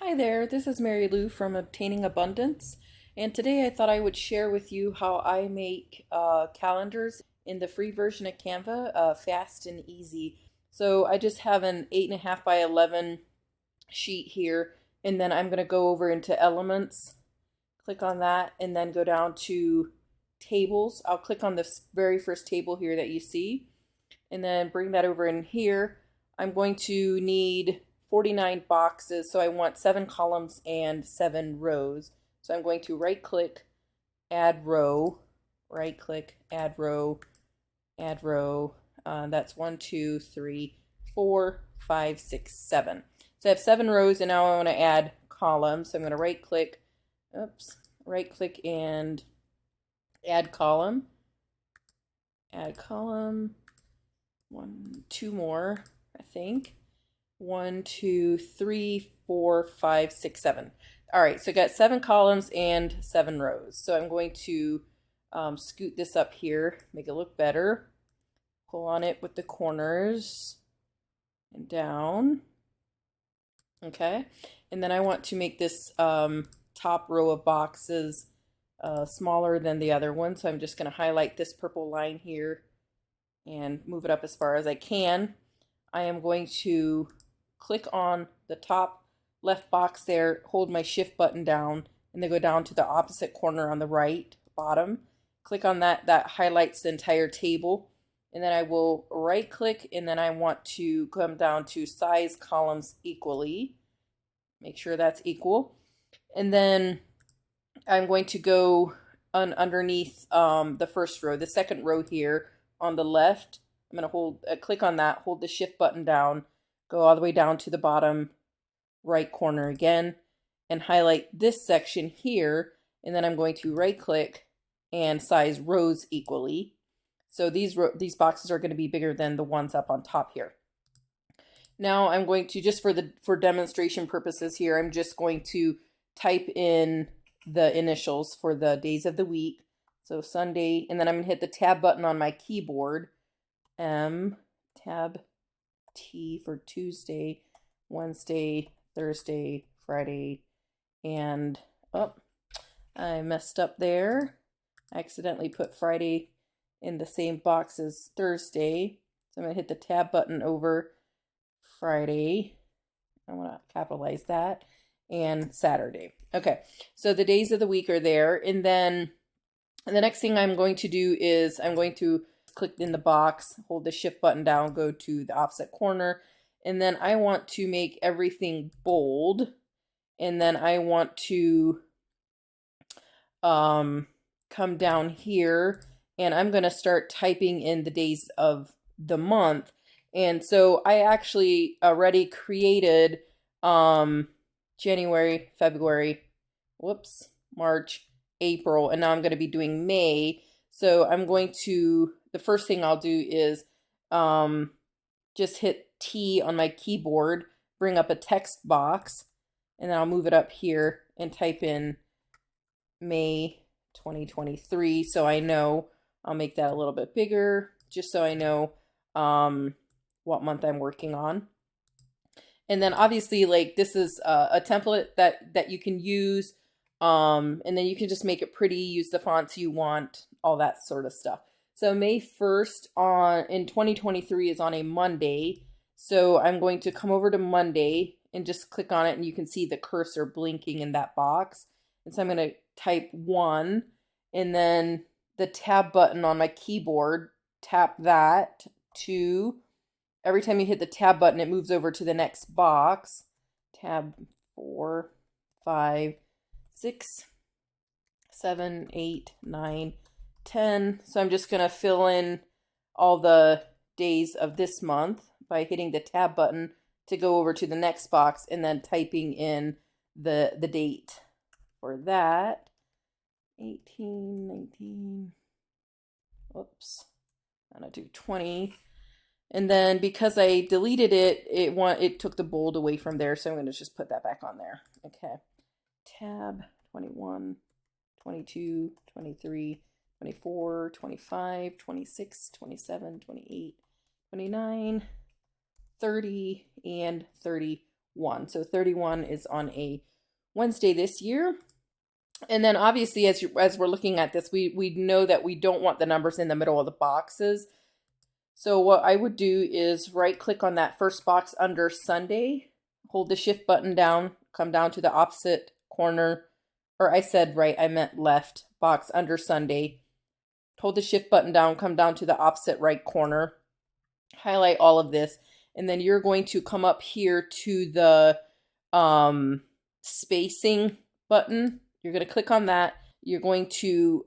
Hi there, this is Mary Lou from Obtaining Abundance, and today I thought I would share with you how I make calendars in the free version of Canva, fast and easy. So I just have an 8.5 by 11 sheet here, and then I'm going to go over into Elements, click on that, and then go down to Tables. I'll click on this very first table here that you see, and then bring that over in here. I'm going to need 49 boxes, so I want 7 columns and 7 rows. So I'm going to right click, add row, right click, add row, add row. That's 1, 2, 3, 4, 5, 6, 7. So I have 7 rows, and now I want to add columns. So I'm going to right click, right click and add column, add column. 1, 2 more, I think. 1, 2, 3, 4, 5, 6, 7. All right, so I got 7 columns and 7 rows. So I'm going to scoot this up here, make it look better. Pull on it with the corners and down. Okay, and then I want to make this top row of boxes smaller than the other one. So I'm just going to highlight this purple line here and move it up as far as I can. I am going to click on the top left box there, hold my shift button down, and then go down to the opposite corner on the right bottom. Click on that. That highlights the entire table. And then I will right click, and then I want to come down to size columns equally. Make sure that's equal. And then I'm going to go underneath the first row, the second row here on the left. I'm going to hold, click on that, hold the shift button down, go all the way down to the bottom right corner again, and highlight this section here. And then I'm going to right click and size rows equally. So these boxes are going to be bigger than the ones up on top here. Now I'm going to, just for demonstration purposes here, I'm just going to type in the initials for the days of the week. So Sunday, and then I'm going to hit the tab button on my keyboard. Tab T for Tuesday, Wednesday, Thursday, Friday, and I messed up there. I accidentally put Friday in the same box as Thursday. So I'm going to hit the tab button over Friday. I want to capitalize that. And Saturday. Okay, so the days of the week are there. And then the next thing I'm going to do is I'm going to click in the box, hold the shift button down, go to the opposite corner, and then I want to make everything bold. And then I want to come down here, and I'm going to start typing in the days of the month. And so I actually already created January, February, March, April, and now I'm going to be doing May. So I'm going to, the first thing I'll do is just hit T on my keyboard, bring up a text box, and then I'll move it up here and type in May 2023. So I know, I'll make that a little bit bigger, just so I know what month I'm working on. And then obviously, like, this is a template that you can use, and then you can just make it pretty, use the fonts you want, all that sort of stuff. So May 1st in 2023 is on a Monday. So I'm going to come over to Monday and just click on it, and you can see the cursor blinking in that box. And so I'm going to type 1, and then the tab button on my keyboard, tap that. 2. Every time you hit the tab button, it moves over to the next box. Tab 4, 5, 6, 7, 8, 9, 10. So I'm just going to fill in all the days of this month by hitting the tab button to go over to the next box and then typing in the date for that. 18, 19, I'm going to do 20. And then because I deleted it, it took the bold away from there, so I'm going to just put that back on there. Okay. Tab 21, 22, 23, 24, 25, 26, 27, 28, 29, 30, and 31. 31. So 31 is on a Wednesday this year. And then obviously as we're looking at this, we know that we don't want the numbers in the middle of the boxes. So what I would do is right click on that first box under Sunday, hold the shift button down, come down to the opposite corner, or I said right, I meant left box under Sunday. Hold the shift button down, come down to the opposite right corner, highlight all of this, and then you're going to come up here to the spacing button. You're going to click on that. You're going to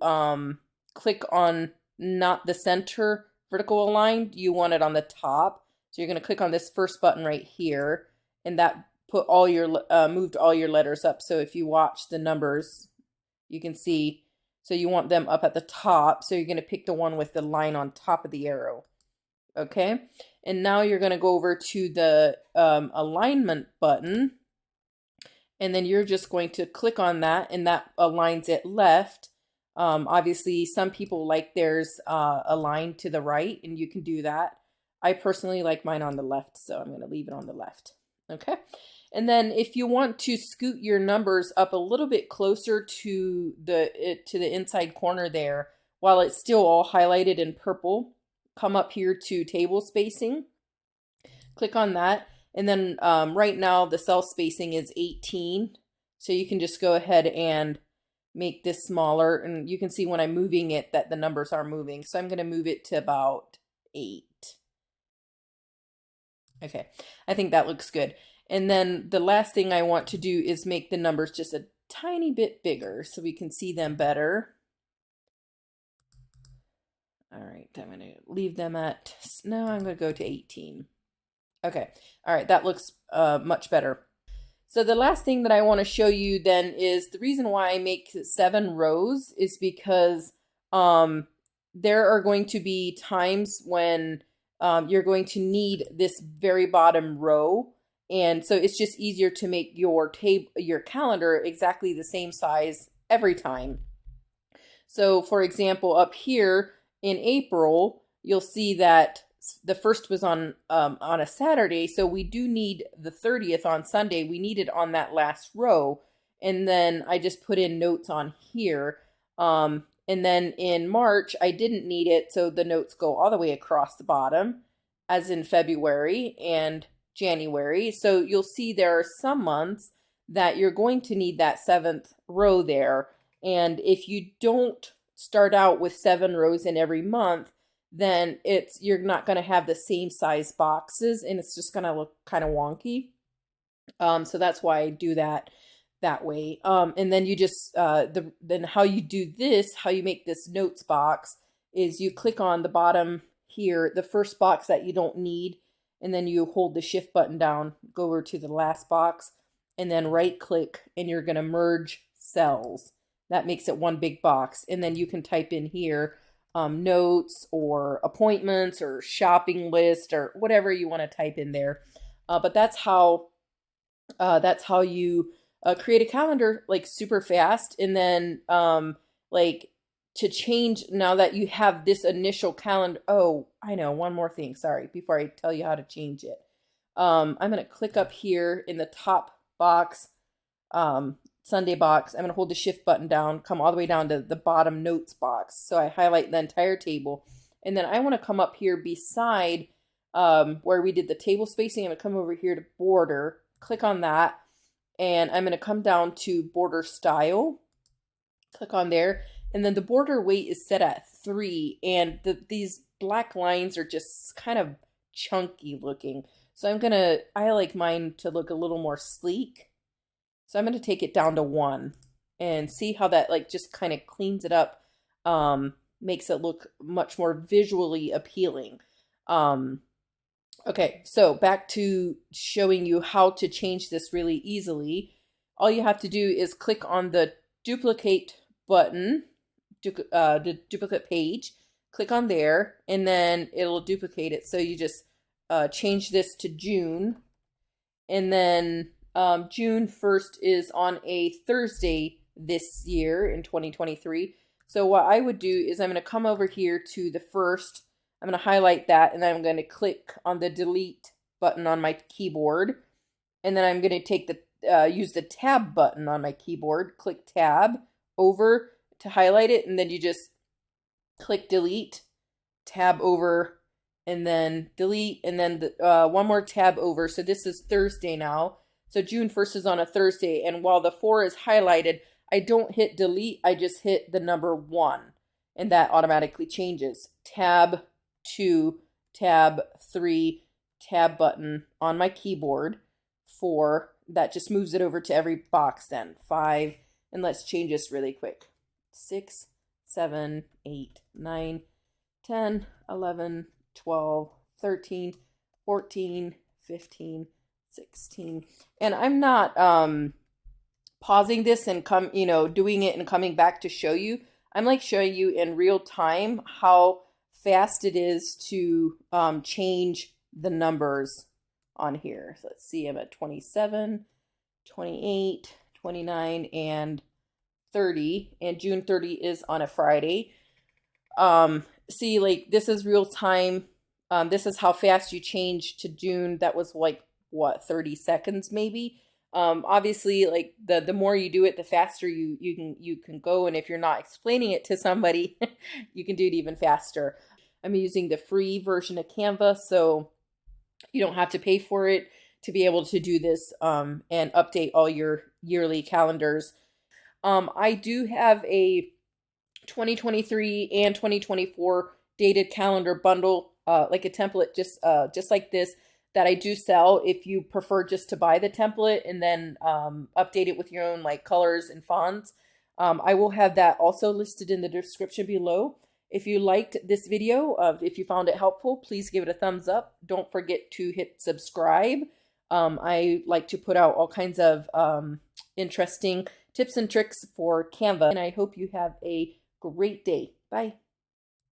click on not the center vertical aligned. You want it on the top. So you're going to click on this first button right here, and that put all your moved all your letters up. So if you watch the numbers, you can see. So you want them up at the top. So you're going to pick the one with the line on top of the arrow. Okay. And now you're going to go over to the alignment button. And then you're just going to click on that, and that aligns it left. Obviously, some people like theirs aligned to the right, and you can do that. I personally like mine on the left, so I'm going to leave it on the left. Okay. And then if you want to scoot your numbers up a little bit closer to the inside corner there, while it's still all highlighted in purple, come up here to table spacing. Click on that. And then right now the cell spacing is 18. So you can just go ahead and make this smaller. And you can see when I'm moving it that the numbers are moving. So I'm going to move it to about 8. Okay, I think that looks good. And then the last thing I want to do is make the numbers just a tiny bit bigger so we can see them better. All right, I'm going to leave them at, now I'm going to go to 18. Okay, all right, that looks much better. So the last thing that I want to show you then is the reason why I make 7 rows is because there are going to be times when you're going to need this very bottom row. And so it's just easier to make your calendar exactly the same size every time. So for example, up here in April, you'll see that the first was on a Saturday, so we do need the 30th on Sunday. We need it on that last row. And then I just put in notes on here. And then in March, I didn't need it, so the notes go all the way across the bottom, as in February and January. So you'll see there are some months that you're going to need that 7th row there. And if you don't start out with 7 rows in every month, then you're not going to have the same size boxes, and it's just going to look kind of wonky. So that's why I do that way. And then you just then how you do this, how you make this notes box, is you click on the bottom here, the first box that you don't need, and then you hold the shift button down, go over to the last box, and then right click, and you're going to merge cells. That makes it one big box, and then you can type in here notes or appointments or shopping list or whatever you want to type in there. But that's how you create a calendar like super fast. And then like to change, now that you have this initial calendar. Oh, I know, one more thing. Sorry, before I tell you how to change it. I'm going to click up here in the top box, Sunday box. I'm going to hold the shift button down, come all the way down to the bottom notes box. So I highlight the entire table. And then I want to come up here beside where we did the table spacing. I'm going to come over here to border, click on that. And I'm going to come down to border style, click on there. And then the border weight is set at 3. And these black lines are just kind of chunky looking. So I like mine to look a little more sleek. So I'm going to take it down to 1 and see how that like just kind of cleans it up, makes it look much more visually appealing. Okay, so back to showing you how to change this really easily. All you have to do is click on the duplicate button, the duplicate page, click on there, and then it'll duplicate it. So you just change this to June, and then June 1st is on a Thursday this year in 2023. So what I would do is I'm going to come over here to the 1st. I'm going to highlight that, and then I'm going to click on the delete button on my keyboard. And then I'm going to take the use the tab button on my keyboard, click tab over to highlight it, and then you just click delete, tab over, and then delete, and then one more tab over. So this is Thursday now. So June 1st is on a Thursday, and while the 4 is highlighted, I don't hit delete, I just hit the number 1, and that automatically changes. Tab 2, tab 3, tab button on my keyboard. 4, that just moves it over to every box then. 5, and let's change this really quick. 6, 7, 8, 9, 10, 11, 12, 13, 14, 15, 16. And I'm not pausing this and doing it and coming back to show you. I'm like showing you in real time how fast it is to change the numbers on here. So let's see, I'm at 27, 28, 29, and 30, and June 30 is on a Friday. See, like, this is real time. This is how fast you change to June. That was like, what, 30 seconds maybe? Obviously, like, the more you do it, the faster you can go, and if you're not explaining it to somebody, you can do it even faster. I'm using the free version of Canva, so you don't have to pay for it to be able to do this and update all your yearly calendars. I do have a 2023 and 2024 dated calendar bundle, like a template just like this, that I do sell if you prefer just to buy the template and then update it with your own like colors and fonts. I will have that also listed in the description below. If you liked this video, if you found it helpful, please give it a thumbs up. Don't forget to hit subscribe. I like to put out all kinds of interesting tips and tricks for Canva, and I hope you have a great day. Bye.